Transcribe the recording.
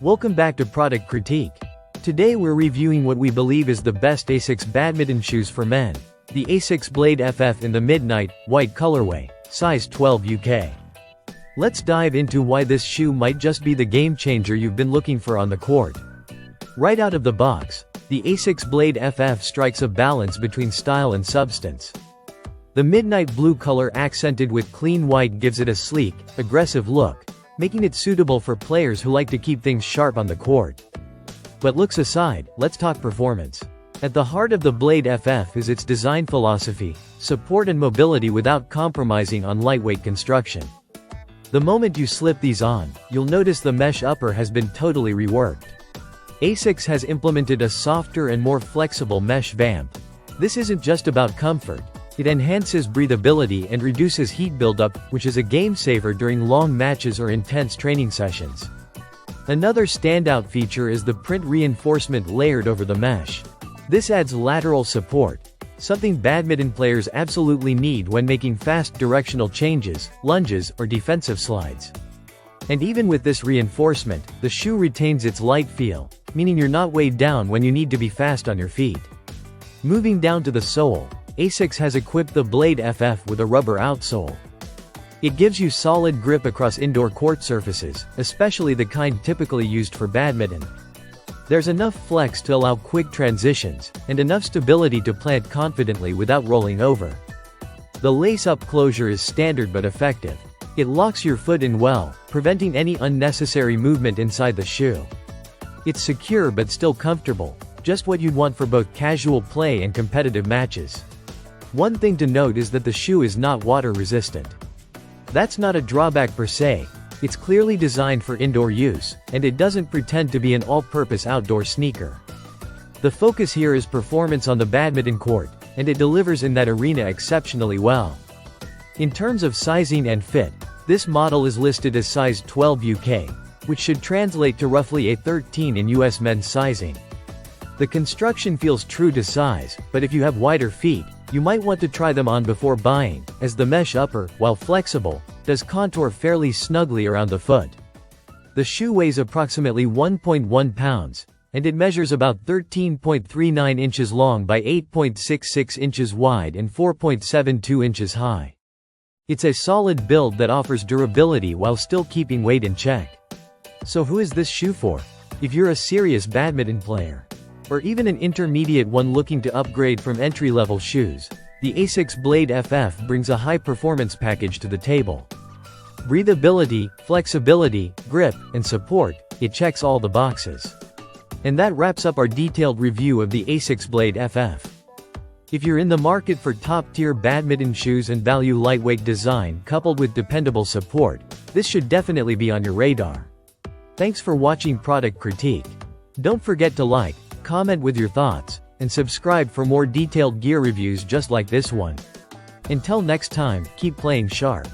Welcome back to Product Critique. Today we're reviewing what we believe is the best Asics badminton shoes for men. The Asics Blade FF in the Midnight White colorway, size 12 UK. Let's dive into why this shoe might just be the game changer you've been looking for on the court. Right out of the box, the Asics Blade FF strikes a balance between style and substance. The midnight blue color accented with clean white gives it a sleek, aggressive look, making it suitable for players who like to keep things sharp on the court. But looks aside, let's talk performance. At the heart of the Blade FF is its design philosophy, support and mobility without compromising on lightweight construction. The moment you slip these on, you'll notice the mesh upper has been totally reworked. Asics has implemented a softer and more flexible mesh vamp. This isn't just about comfort. It enhances breathability and reduces heat buildup, which is a game saver during long matches or intense training sessions. Another standout feature is the print reinforcement layered over the mesh. This adds lateral support, something badminton players absolutely need when making fast directional changes, lunges, or defensive slides. And even with this reinforcement, the shoe retains its light feel, meaning you're not weighed down when you need to be fast on your feet. Moving down to the sole, Asics has equipped the Blade FF with a rubber outsole. It gives you solid grip across indoor court surfaces, especially the kind typically used for badminton. There's enough flex to allow quick transitions, and enough stability to plant confidently without rolling over. The lace-up closure is standard but effective. It locks your foot in well, preventing any unnecessary movement inside the shoe. It's secure but still comfortable, just what you'd want for both casual play and competitive matches. One thing to note is that the shoe is not water resistant. That's not a drawback per se. It's clearly designed for indoor use, and it doesn't pretend to be an all-purpose outdoor sneaker. The focus here is performance on the badminton court, and it delivers in that arena exceptionally well. In terms of sizing and fit, this model is listed as size 12 UK, which should translate to roughly a 13 in US men's sizing. The construction feels true to size, but if you have wider feet, you might want to try them on before buying, as the mesh upper, while flexible, does contour fairly snugly around the foot. The shoe weighs approximately 1.1 pounds, and it measures about 13.39 inches long by 8.66 inches wide and 4.72 inches high. It's a solid build that offers durability while still keeping weight in check. So who is this shoe for? If you're a serious badminton player, or even an intermediate one looking to upgrade from entry-level shoes, the Asics Blade FF brings a high-performance package to the table. Breathability, flexibility, grip, and support, it checks all the boxes. And that wraps up our detailed review of the Asics Blade FF. If you're in the market for top-tier badminton shoes and value lightweight design coupled with dependable support, this should definitely be on your radar. Thanks for watching Product Critique. Don't forget to like, comment with your thoughts, and subscribe for more detailed gear reviews just like this one. Until next time, keep playing sharp.